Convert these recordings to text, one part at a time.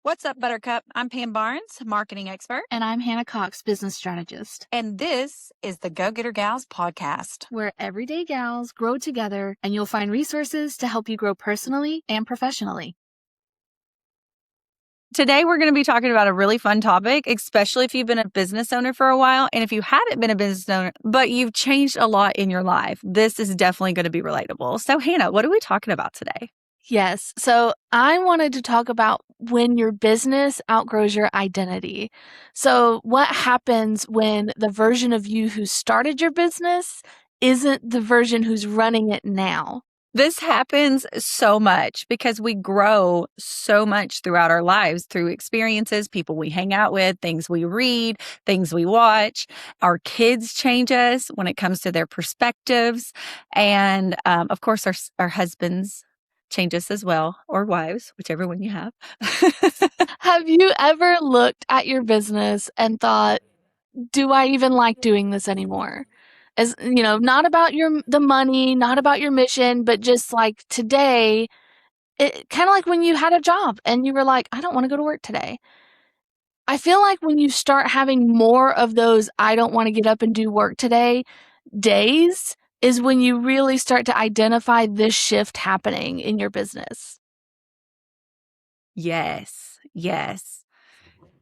What's up, Buttercup? I'm Pam Barnes, marketing expert. And I'm Hannah Cox, business strategist. And this is the Go Getter Gals podcast, where everyday gals grow together and you'll find resources to help you grow personally and professionally. Today, we're going to be talking about a really fun topic, especially if you've been a business owner for a while. And if you haven't been a business owner, but you've changed a lot in your life, this is definitely going to be relatable. So, Hannah, what are we talking about today? Yes. So I wanted to talk about when your business outgrows your identity. So what happens when the version of you who started your business isn't the version who's running it now? This happens so much because we grow so much throughout our lives through experiences, people we hang out with, things we read, things we watch. Our kids change us when it comes to their perspectives. And of course, our husbands change us as well, or wives, whichever one you have. Have you ever looked at your business and thought, do I even like doing this anymore? As you know, not about the money, not about your mission, but just like today, it kind of like when you had a job and you were like, I don't want to go to work today. I feel like when you start having more of those I don't want to get up and do work today days is when you really start to identify this shift happening in your business. Yes.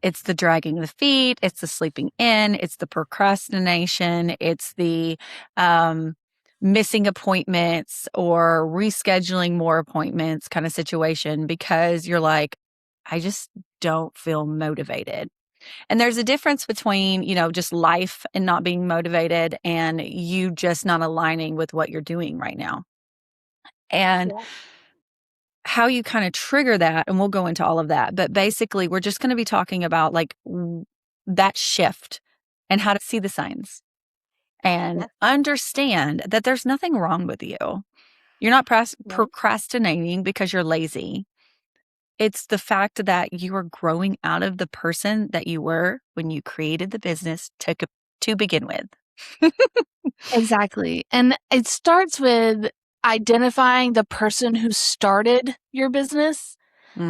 It's the dragging the feet, it's the sleeping in, it's the procrastination, it's the missing appointments or rescheduling more appointments kind of situation because you're like, I just don't feel motivated. And there's a difference between, just life and not being motivated and you just not aligning with what you're doing right now. And how you kind of trigger that, and we'll go into all of that. But basically, we're just going to be talking about that shift and how to see the signs and understand that there's nothing wrong with you. You're not procrastinating because you're lazy. It's the fact that you are growing out of the person that you were when you created the business to begin with. Exactly. And it starts with identifying the person who started your business.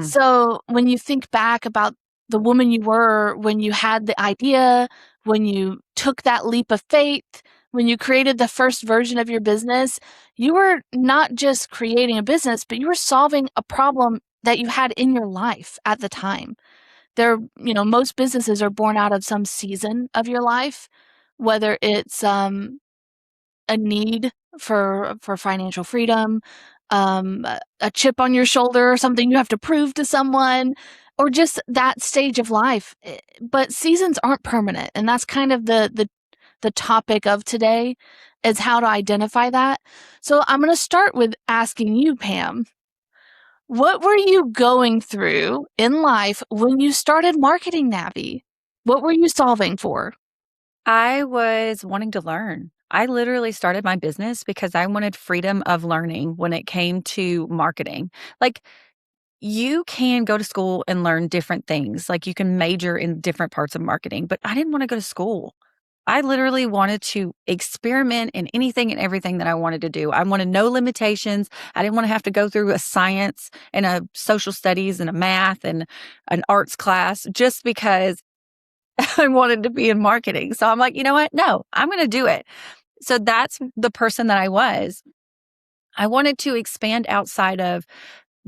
So when you think back about the woman you were when you had the idea, when you took that leap of faith, when you created the first version of your business, you were not just creating a business, but you were solving a problem that you had in your life at the time. Most businesses are born out of some season of your life, whether it's a need for financial freedom, a chip on your shoulder or something you have to prove to someone, or just that stage of life. But seasons aren't permanent, and that's kind of the topic of today, is how to identify that. So I'm going to start with asking you, Pam, what were you going through in life when you started Marketing Navi? What were you solving for? I was wanting to learn. I literally started my business because I wanted freedom of learning when it came to marketing. Like, you can go to school and learn different things. Like, you can major in different parts of marketing, but I didn't want to go to school. I literally wanted to experiment in anything and everything that I wanted to do. I wanted no limitations. I didn't want to have to go through a science and a social studies and a math and an arts class just because I wanted to be in marketing. So I'm like, you know what? No, I'm going to do it. So that's the person that I was. I wanted to expand outside of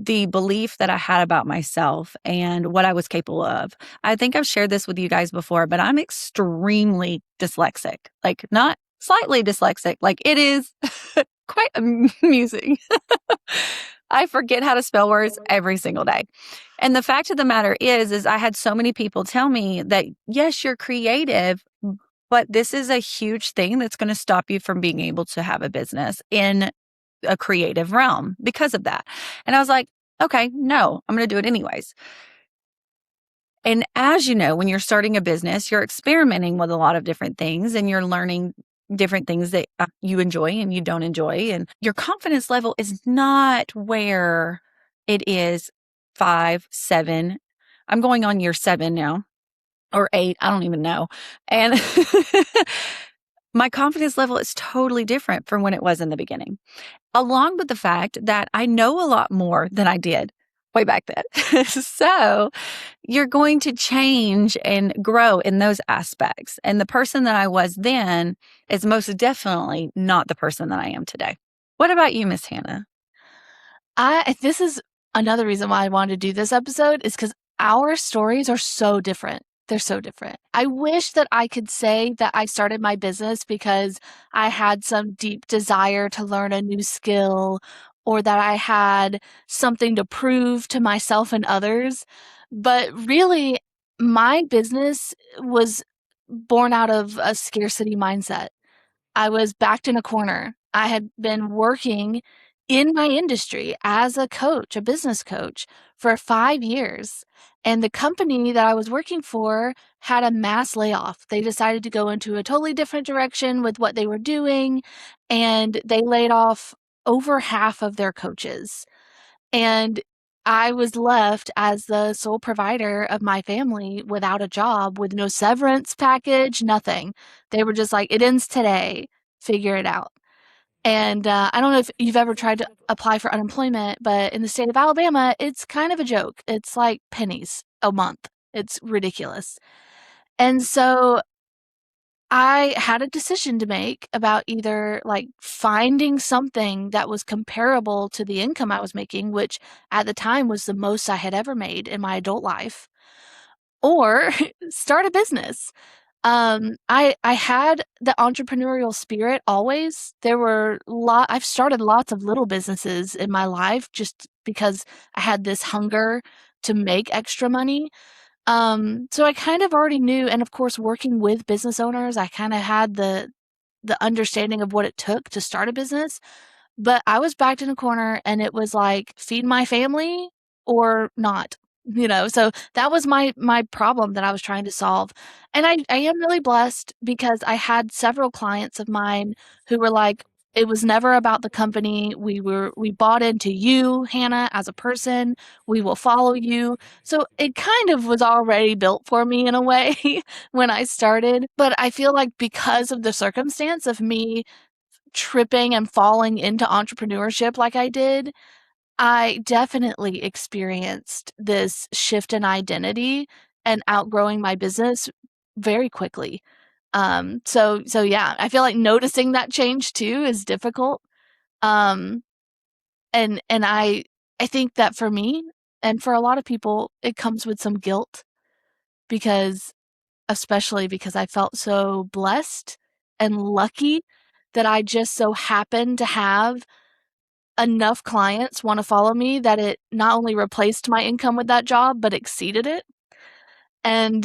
the belief that I had about myself and what I was capable of. I think I've shared this with you guys before, but I'm extremely dyslexic, like not slightly dyslexic, like it is quite amusing. I forget how to spell words every single day. And the fact of the matter is I had so many people tell me that, yes, you're creative, but this is a huge thing that's going to stop you from being able to have a business in a creative realm because of that. And I was like, okay, no, I'm going to do it anyways. And as you know, when you're starting a business, you're experimenting with a lot of different things and you're learning different things that you enjoy and you don't enjoy. And your confidence level is not where it is 5, 7. I'm going on year 7 now, or 8. I don't even know. And my confidence level is totally different from when it was in the beginning, along with the fact that I know a lot more than I did. way back then. So you're going to change and grow in those aspects. And the person that I was then is most definitely not the person that I am today. What about you, Miss Hannah? This is another reason why I wanted to do this episode is because our stories are so different. They're so different. I wish that I could say that I started my business because I had some deep desire to learn a new skill or that I had something to prove to myself and others. But really, my business was born out of a scarcity mindset. I was backed in a corner. I had been working in my industry as a coach, a business coach, for 5 years. And the company that I was working for had a mass layoff. They decided to go into a totally different direction with what they were doing, and they laid off over half of their coaches. And I was left as the sole provider of my family without a job, with no severance package, nothing. They were just like, "It ends today. Figure it out." And I don't know if you've ever tried to apply for unemployment, but in the state of Alabama, it's kind of a joke. It's like pennies a month. It's ridiculous. And so I had a decision to make about either like finding something that was comparable to the income I was making, which at the time was the most I had ever made in my adult life, or start a business. I had the entrepreneurial spirit always. I've started lots of little businesses in my life just because I had this hunger to make extra money. So I kind of already knew, and of course, working with business owners, I kind of had the understanding of what it took to start a business. But I was backed in a corner, and it was like, feed my family or not, So that was my problem that I was trying to solve. And I am really blessed because I had several clients of mine who were like, it was never about the company. We bought into you, Hannah, as a person. We will follow you. So it kind of was already built for me in a way when I started. But I feel like because of the circumstance of me tripping and falling into entrepreneurship like I did, I definitely experienced this shift in identity and outgrowing my business very quickly. So yeah, I feel like noticing that change too is difficult. Um, and I think that for me and for a lot of people, it comes with some guilt because especially because I felt so blessed and lucky that I just so happened to have enough clients want to follow me that it not only replaced my income with that job, but exceeded it. And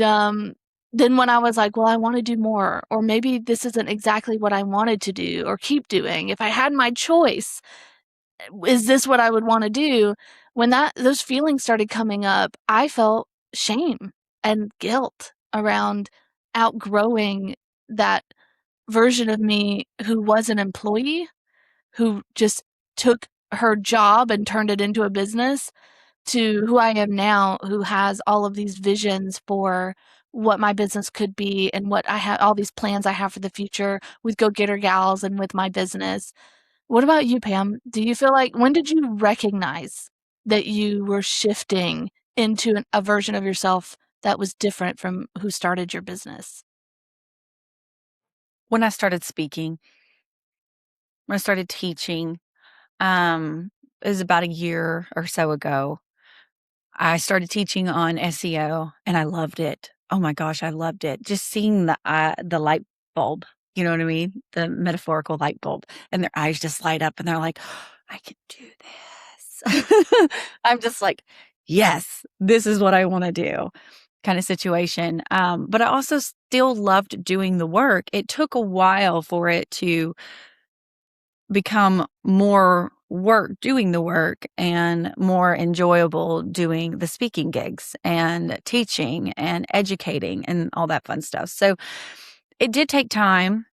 then when I was like, well, I want to do more, or maybe this isn't exactly what I wanted to do or keep doing. If I had my choice, is this what I would want to do? When those feelings started coming up, I felt shame and guilt around outgrowing that version of me who was an employee, who just took her job and turned it into a business, to who I am now, who has all of these visions for what my business could be and what I have, all these plans I have for the future with Go Getter Gals and with my business. What about you, Pam? Do you feel like, when did you recognize that you were shifting into a version of yourself that was different from who started your business? When I started speaking, when I started teaching, it was about a year or so ago. I started teaching on SEO and I loved it. Oh my gosh, I loved it. Just seeing the light bulb, you know what I mean? The metaphorical light bulb, and their eyes just light up and they're like, I can do this. I'm just like, yes, this is what I want to do kind of situation. But I also still loved doing the work. It took a while for it to become more work doing the work and more enjoyable doing the speaking gigs and teaching and educating and all that fun stuff. So it did take time.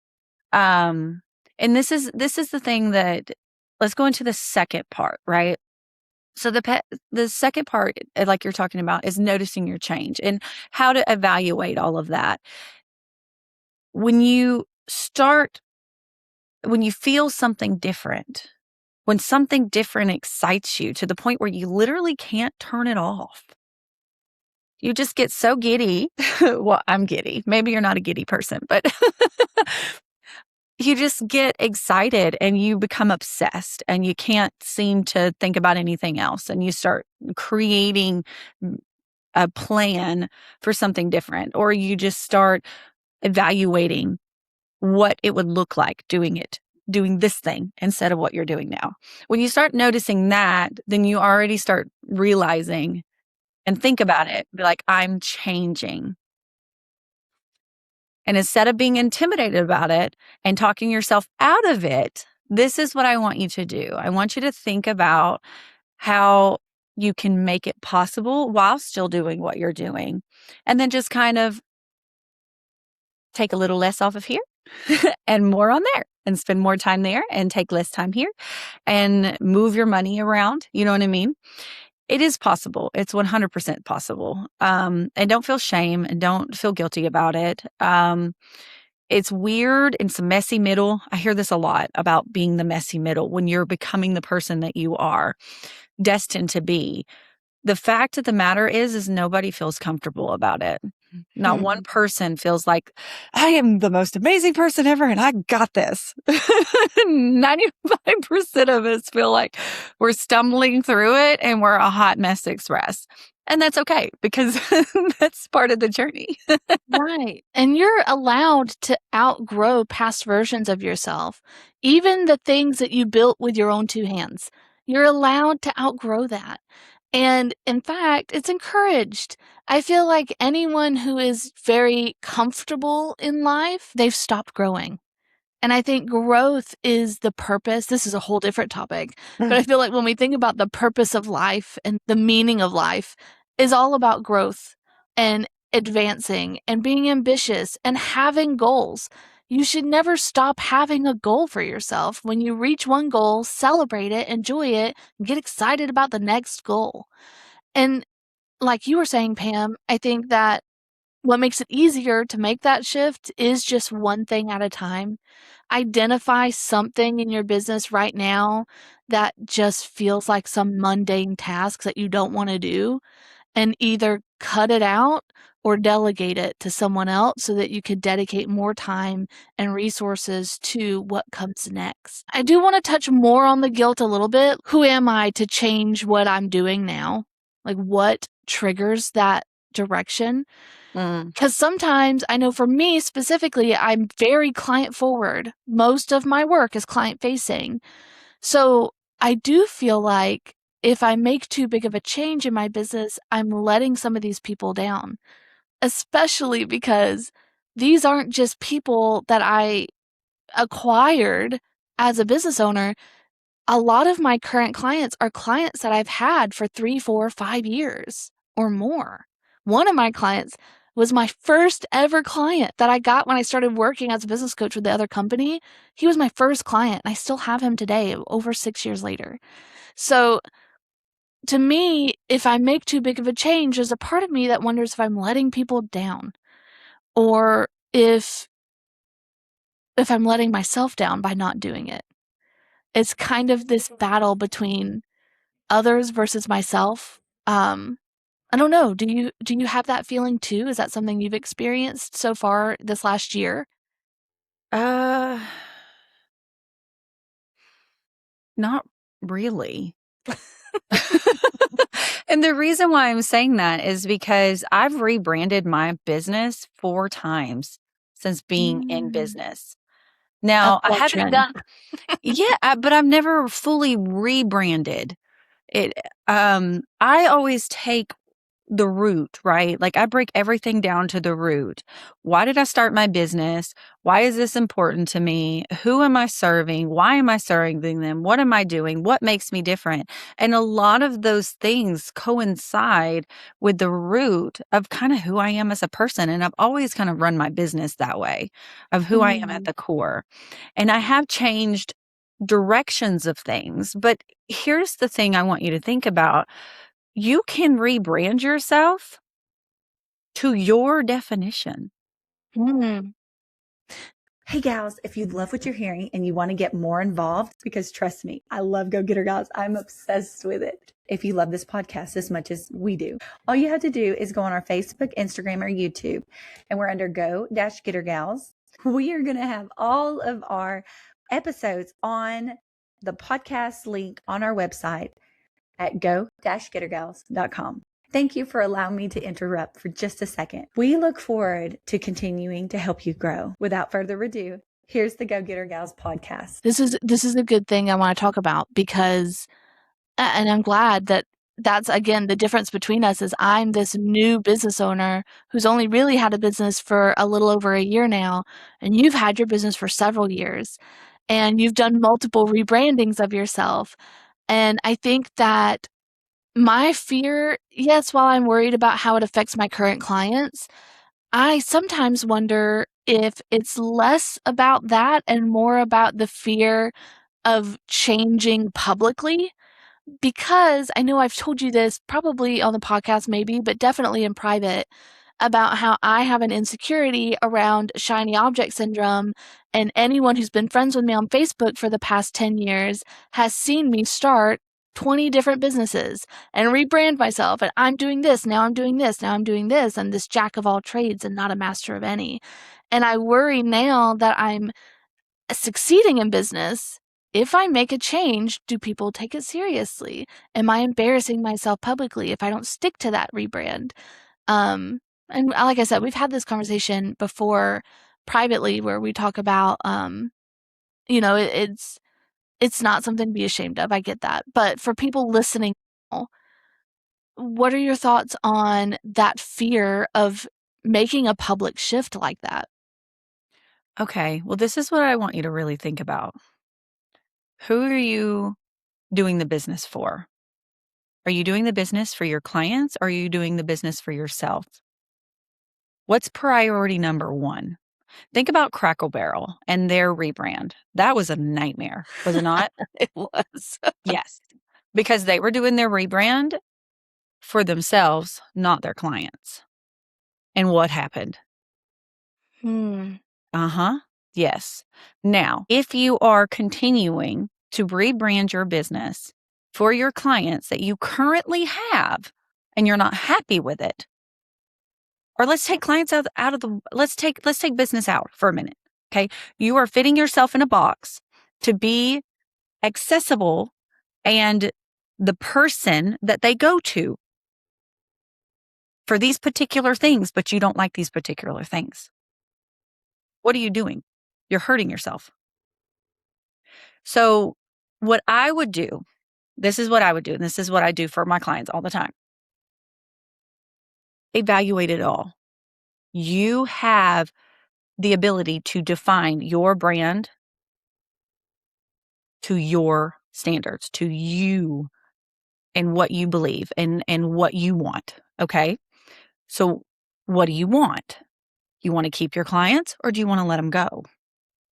And this is the thing that, let's go into the second part, right? So the second part, like you're talking about, is noticing your change and how to evaluate all of that. When you start, when you feel something different, when something different excites you to the point where you literally can't turn it off. You just get so giddy. Well, I'm giddy. Maybe you're not a giddy person, but you just get excited and you become obsessed and you can't seem to think about anything else. And you start creating a plan for something different, or you just start evaluating what it would look like doing this thing instead of what you're doing now. When you start noticing that, then you already start realizing and think about it. Be like, I'm changing. And instead of being intimidated about it and talking yourself out of it, this is what I want you to do. I want you to think about how you can make it possible while still doing what you're doing. And then just kind of take a little less off of here and more on there, and spend more time there and take less time here and move your money around. You know what I mean? It is possible. It's 100% possible. And don't feel shame and don't feel guilty about it. It's weird. It's a messy middle. I hear this a lot about being the messy middle when you're becoming the person that you are destined to be. The fact of the matter is nobody feels comfortable about it. Not one person feels like, I am the most amazing person ever and I got this. 95% of us feel like we're stumbling through it and we're a hot mess express. And that's okay because that's part of the journey. Right. And you're allowed to outgrow past versions of yourself, even the things that you built with your own two hands. You're allowed to outgrow that. And in fact, it's encouraged. I feel like anyone who is very comfortable in life, they've stopped growing. And I think growth is the purpose. This is a whole different topic, but I feel like when we think about the purpose of life and the meaning of life is all about growth and advancing and being ambitious and having goals. You should never stop having a goal for yourself. When you reach one goal, celebrate it, enjoy it, and get excited about the next goal. And like you were saying, Pam, I think that what makes it easier to make that shift is just one thing at a time. Identify something in your business right now that just feels like some mundane task that you don't want to do, and either cut it out or delegate it to someone else so that you could dedicate more time and resources to what comes next. I do want to touch more on the guilt a little bit. Who am I to change what I'm doing now? Like, what triggers that direction? Mm. Because sometimes I know for me specifically, I'm very client forward. Most of my work is client facing. So I do feel like if I make too big of a change in my business, I'm letting some of these people down, especially because these aren't just people that I acquired as a business owner. A lot of my current clients are clients that I've had for 3, 4, 5 years or more. One of my clients was my first ever client that I got when I started working as a business coach with the other company. He was my first client, and I still have him today, over 6 years later. So to me, if I make too big of a change, there's a part of me that wonders if I'm letting people down, or if I'm letting myself down by not doing it. It's kind of this battle between others versus myself. I don't know. Do you have that feeling too? Is that something you've experienced so far this last year? Uh, Not really. And the reason why I'm saying that is because I've rebranded my business 4 times since being in Mm, business. I Now, love I that haven't trend. done yeah, but I've never fully rebranded. It I always take the root, right? Like I break everything down to the root. Why did I start my business? Why is this important to me? Who am I serving? Why am I serving them? What am I doing? What makes me different? And a lot of those things coincide with the root of kind of who I am as a person. And I've always kind of run my business that way of who I am at Mm, the core. And I have changed directions of things. But here's the thing I want you to think about. You can rebrand yourself to your definition. mm. Hey gals, if you love what you're hearing and you want to get more involved, because trust me, I love Go Getter Gals. I'm obsessed with it. If you love this podcast as much as we do, all you have to do is go on our Facebook, Instagram, or YouTube, and we're under Go-Getter Gals. We are going to have all of our episodes on the podcast link on our website at go-gettergals.com. Thank you for allowing me to interrupt for just a second. We look forward to continuing to help you grow. Without further ado, here's the Go Getter Gals podcast. This is a good thing I want to talk about because, and I'm glad that that's, again, the difference between us is I'm this new business owner who's only really had a business for a little over a year now, and you've had your business for several years, and you've done multiple rebrandings of yourself. And I think that my fear, yes, while I'm worried about how it affects my current clients, I sometimes wonder if it's less about that and more about the fear of changing publicly. Because I know I've told you this probably on the podcast, maybe, but definitely in private, about how I have an insecurity around shiny object syndrome. And anyone who's been friends with me on Facebook for the past 10 years has seen me start 20 different businesses and rebrand myself. And I'm doing this, now I'm doing this, now I'm doing this, and this jack of all trades and not a master of any. And I worry now that I'm succeeding in business. If I make a change, do people take it seriously? Am I embarrassing myself publicly if I don't stick to that rebrand? And like I said, we've had this conversation before privately where we talk about, it's not something to be ashamed of. I get that. But for people listening, what are your thoughts on that fear of making a public shift like that? Okay, well, this is what I want you to really think about. Who are you doing the business for? Are you doing the business for your clients or are you doing the business for yourself? What's priority number one? Think about Crackle Barrel and their rebrand. That was a nightmare, was it not? It was. Yes, because they were doing their rebrand for themselves, not their clients. And what happened? Uh-huh. Yes. Now, if you are continuing to rebrand your business for your clients that you currently have and you're not happy with it, or let's take clients out of the let's take business out for a minute. Okay? You are fitting yourself in a box to be accessible and the person that they go to for these particular things, but you don't like these particular things. What are you doing? You're hurting yourself. So, what I would do, this is what I would do, and this is what I do for my clients all the time. Evaluate it all. You have the ability to define your brand to your standards, to you and what you believe and what you want. Okay. So what do you want? You want to keep your clients or do you want to let them go?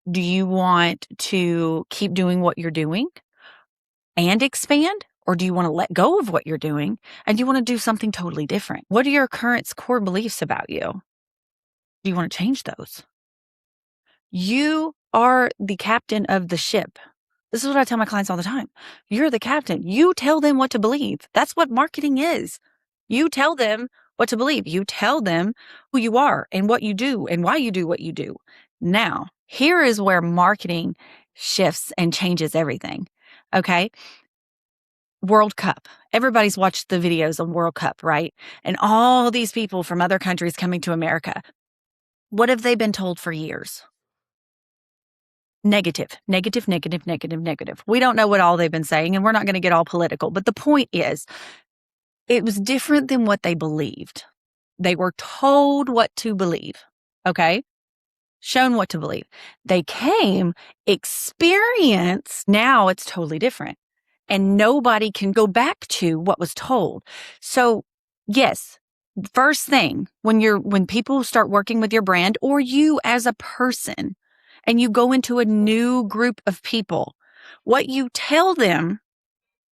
Do you want to keep doing what you're doing and expand? Or do you want to let go of what you're doing and you want to do something totally different? What are your current core beliefs about you? Do you want to change those? You are the captain of the ship. This is what I tell my clients all the time. You're the captain. You tell them what to believe. That's what marketing is. You tell them what to believe. You tell them who you are and what you do and why you do what you do. Now, here is where marketing shifts and changes everything. Okay. World Cup. Everybody's watched the videos on World Cup, right? And all these people from other countries coming to America. What have they been told for years? Negative, negative, negative, negative, negative. We don't know what all they've been saying, and we're not going to get all political. But the point is, it was different than what they believed. They were told what to believe, okay? Shown what to believe. They came, experienced, now it's totally different. And nobody can go back to what was told. So, yes, first thing, when people start working with your brand or you as a person, and you go into a new group of people, what you tell them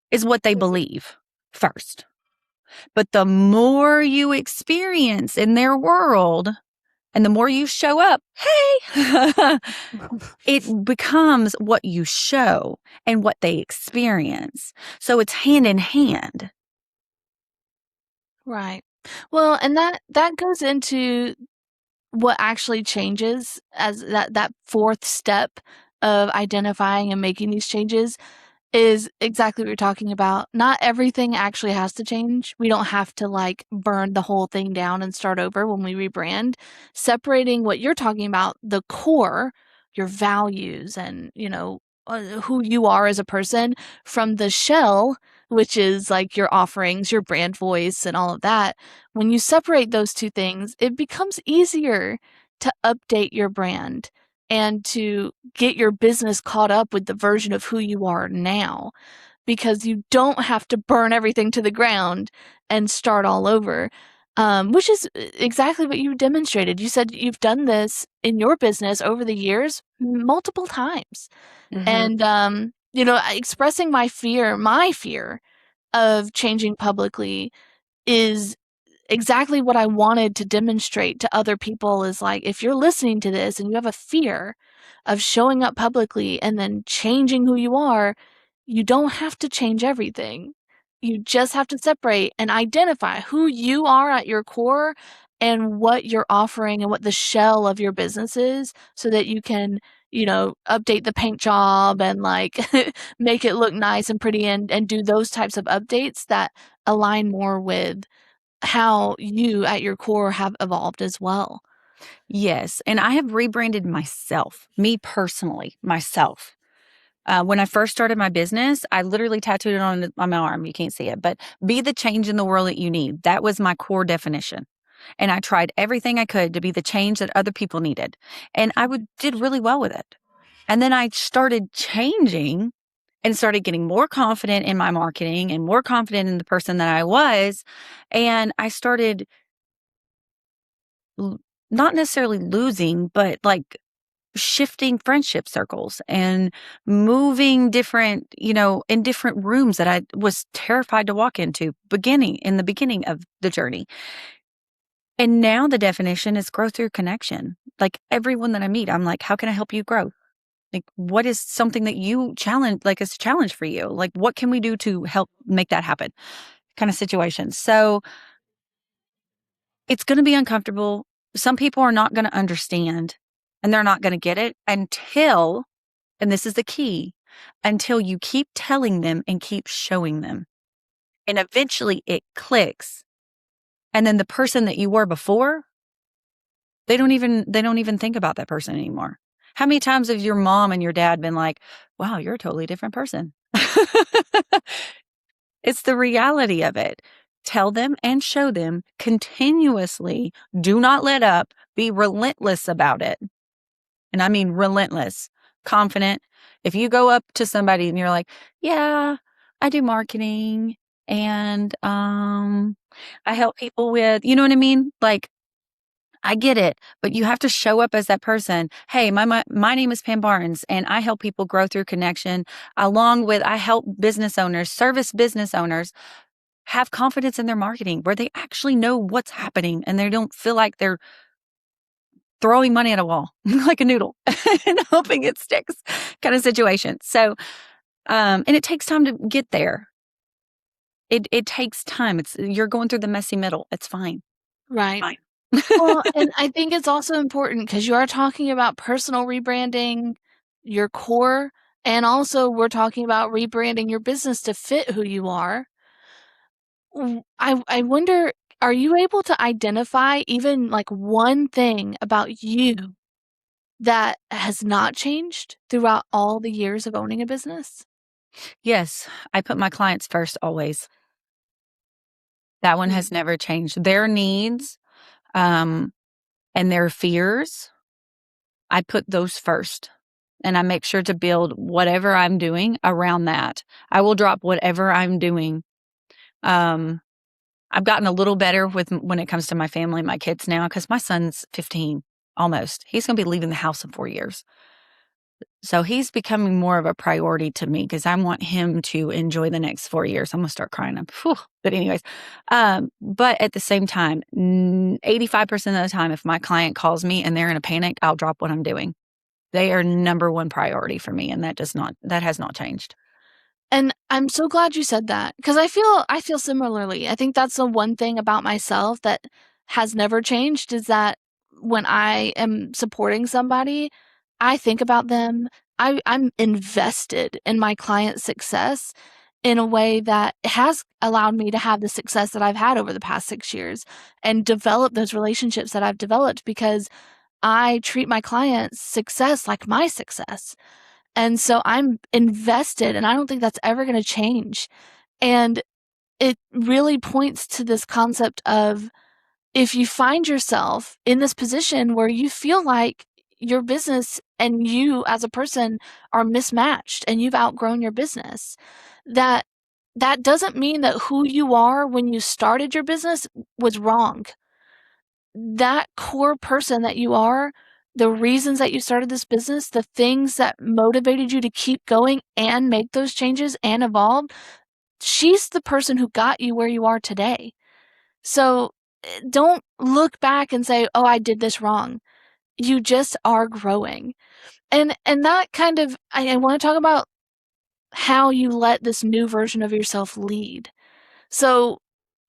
is what they believe first. But the more you experience in their world And the more you show up, hey, it becomes what you show and what they experience. So it's hand in hand. Right. Well, and that goes into what actually changes as that fourth step of identifying and making these changes is exactly what you're talking about. Not everything actually has to change. We don't have to like burn the whole thing down and start over when we rebrand. Separating what you're talking about, the core, your values and, who you are as a person from the shell, which is like your offerings, your brand voice and all of that. When you separate those two things, it becomes easier to update your brand and to get your business caught up with the version of who you are now because you don't have to burn everything to the ground and start all over. Which is exactly what you demonstrated. You said you've done this in your business over the years multiple times. Mm-hmm. And, expressing my fear of changing publicly is exactly what I wanted to demonstrate to other people is like, if you're listening to this and you have a fear of showing up publicly and then changing who you are, you don't have to change everything. You just have to separate and identify who you are at your core and what you're offering and what the shell of your business is so that you can, update the paint job and like make it look nice and pretty and do those types of updates that align more with how you at your core have evolved as well. Yes. And I have rebranded myself, me personally, myself. When I first started my business, I literally tattooed it on my arm. You can't see it, but be the change in the world that you need. That was my core definition. And I tried everything I could to be the change that other people needed. And did really well with it. And then I started changing and started getting more confident in my marketing and more confident in the person that I was. And I started l- not necessarily losing, but like shifting friendship circles and moving different, in different rooms that I was terrified to walk into in the beginning of the journey. And now the definition is grow through connection. Like everyone that I meet, I'm like, how can I help you grow? Like, what is something that you challenge, like is a challenge for you? Like, what can we do to help make that happen? Kind of situation. So it's going to be uncomfortable. Some people are not going to understand and they're not going to get it until, and this is the key, until you keep telling them and keep showing them. And eventually it clicks. And then the person that you were before, they don't even think about that person anymore. How many times have your mom and your dad been like, wow, you're a totally different person? It's the reality of it. Tell them and show them continuously. Do not let up. Be relentless about it. And I mean relentless, confident. If you go up to somebody and you're like, yeah, I do marketing and I help people with, you know what I mean? Like, I get it, but you have to show up as that person. Hey, my name is Pam Barnes, and I help people grow through connection. Along with I help business owners, service business owners, have confidence in their marketing where they actually know what's happening and they don't feel like they're throwing money at a wall like a noodle and hoping it sticks kind of situation. So, and it takes time to get there. It takes time. You're going through the messy middle. It's fine. Right. Fine. Well, and I think it's also important because you are talking about personal rebranding your core, and also we're talking about rebranding your business to fit who you are. I wonder, are you able to identify even like one thing about you that has not changed throughout all the years of owning a business? Yes, I put my clients first always. That one Mm. has never changed. Their needs, um, and their fears, I put those first. And I make sure to build whatever I'm doing around that. I will drop whatever I'm doing. Um, I've gotten a little better when it comes to my family, my kids now, because my son's 15 almost. He's going to be leaving the house in 4 years. So he's becoming more of a priority to me because I want him to enjoy the next 4 years. I'm gonna start crying. But anyways, but at the same time, 85% of the time, if my client calls me and they're in a panic, I'll drop what I'm doing. They are number one priority for me, and that has not changed. And I'm so glad you said that because I feel similarly. I think that's the one thing about myself that has never changed is that when I am supporting somebody, I think about them. I'm invested in my client's success in a way that has allowed me to have the success that I've had over the past 6 years and develop those relationships that I've developed because I treat my clients' success like my success. And so I'm invested, and I don't think that's ever gonna change. And it really points to this concept of if you find yourself in this position where you feel like your business and you as a person are mismatched and you've outgrown your business, that that doesn't mean that who you are when you started your business was wrong. That core person that you are, the reasons that you started this business, the things that motivated you to keep going and make those changes and evolve, she's the person who got you where you are today. So don't look back and say, "Oh, I did this wrong." You just are growing. And that kind of I want to talk about how you let this new version of yourself lead. So,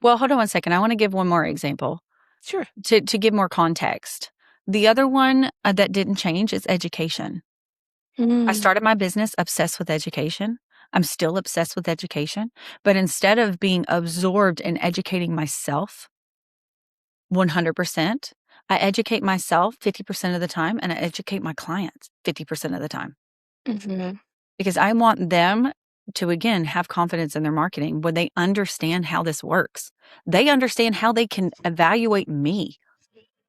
Well, hold on one second. I want to give one more example sure. to give more context. The other one that didn't change is education. I Mm, started my business obsessed with education. I'm still obsessed with education, but instead of being absorbed in educating myself 100%, I educate myself 50% of the time and I educate my clients 50% of the time mhm. because I want them to, again, have confidence in their marketing when they understand how this works. They understand how they can evaluate me.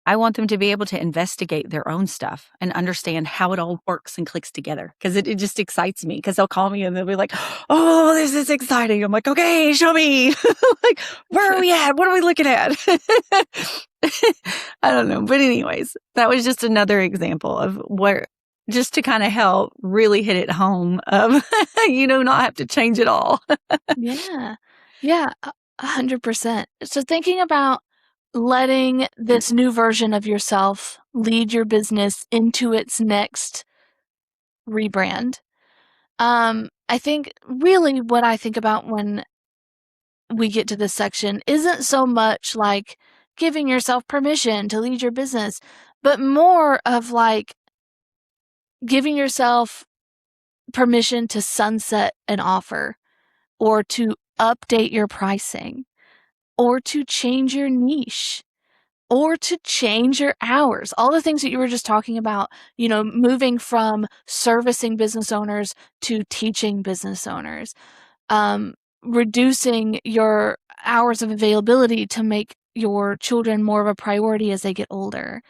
I want them to be able to investigate their own stuff and understand how it all works and clicks together because it just excites me because they'll call me and they'll be like, oh, this is exciting. I'm like, okay, show me. Like, where are we at? What are we looking at? I don't know. But, anyways, that was just another example of where, just to kind of help really hit it home of, not have to change it all. Yeah. Yeah, 100%. So thinking about letting this new version of yourself lead your business into its next rebrand. I think really what I think about when we get to this section isn't so much like giving yourself permission to lead your business, but more of like giving yourself permission to sunset an offer or to update your pricing or to change your niche or to change your hours. All the things that you were just talking about, moving from servicing business owners to teaching business owners, um, reducing your hours of availability to make your children more of a priority as they get older,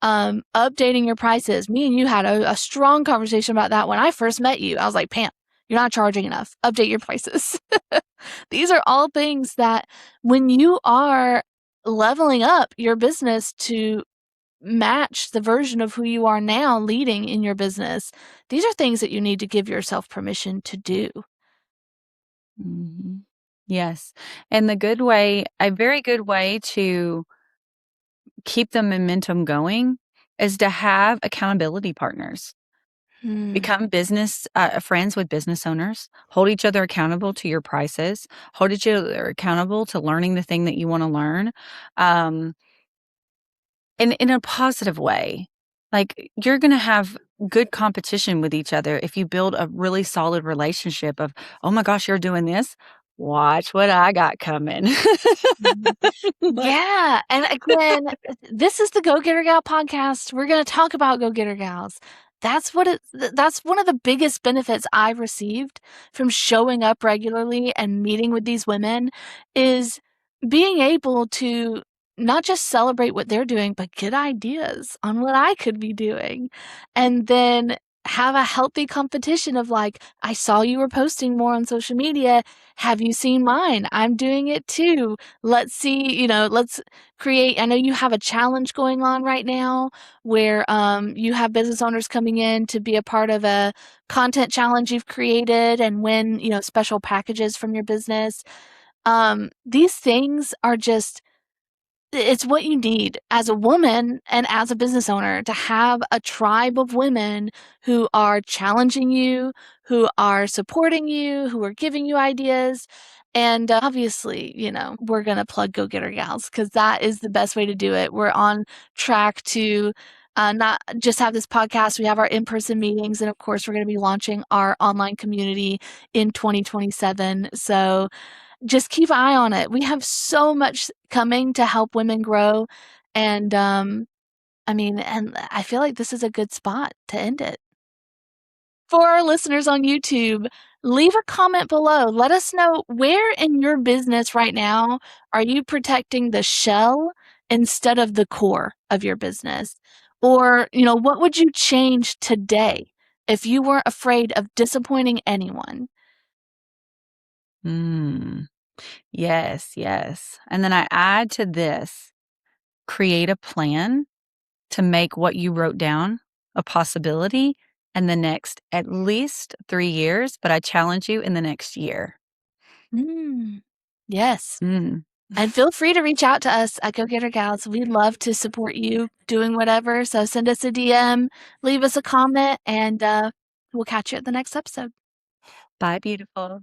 updating your prices. Me and you had a strong conversation about that when I first met you. I was like, Pam, you're not charging enough. Update your prices. These are all things that when you are leveling up your business to match the version of who you are now leading in your business, these are things that you need to give yourself permission to do. Mhm. Yes. And a very good way to keep the momentum going is to have accountability partners. Hmm. Become friends with business owners. Hold each other accountable to your prices. Hold each other accountable to learning the thing that you want to learn, um, in a positive way. Like you're going to have good competition with each other if you build a really solid relationship of, oh my gosh, you're doing this. Watch what I got coming. Mhm. Like, Yeah, and again, this is the Go Getter Gal podcast. We're gonna talk about Go Getter Gals. That's one of the biggest benefits I've received from showing up regularly and meeting with these women is being able to not just celebrate what they're doing, but get ideas on what I could be doing. And then have a healthy competition of like, I saw you were posting more on social media. Have you seen mine? I'm doing it too. Let's see, let's create. I know you have a challenge going on right now where you have business owners coming in to be a part of a content challenge you've created and win, special packages from your business. These things are just, it's what you need as a woman and as a business owner, to have a tribe of women who are challenging you, who are supporting you, who are giving you ideas. And obviously, we're going to plug Go Getter Gals because that is the best way to do it. We're on track to not just have this podcast, we have our in-person meetings. And of course, we're going to be launching our online community in 2027. So just keep an eye on it. We have so much coming to help women grow. And and I feel like this is a good spot to end it. For our listeners on YouTube, leave a comment below. Let us know, where in your business right now are you protecting the shell instead of the core of your business? Or, what would you change today if you weren't afraid of disappointing anyone? Yes, yes. And then I add to this, create a plan to make what you wrote down a possibility in the next at least 3 years, but I challenge you in the next year. Yes. Mm. And feel free to reach out to us at Go Getter Gals. We'd love to support you doing whatever. So send us a DM, leave us a comment, and we'll catch you at the next episode. Bye, beautiful.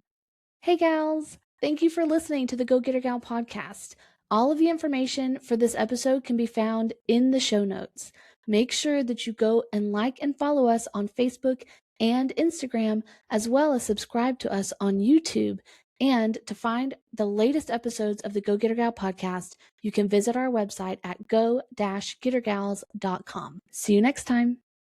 Hey, gals. Thank you for listening to the Go Getter Gal podcast. All of the information for this episode can be found in the show notes. Make sure that you go and like and follow us on Facebook and Instagram, as well as subscribe to us on YouTube. And to find the latest episodes of the Go Getter Gal podcast, you can visit our website at go-gettergals.com. See you next time.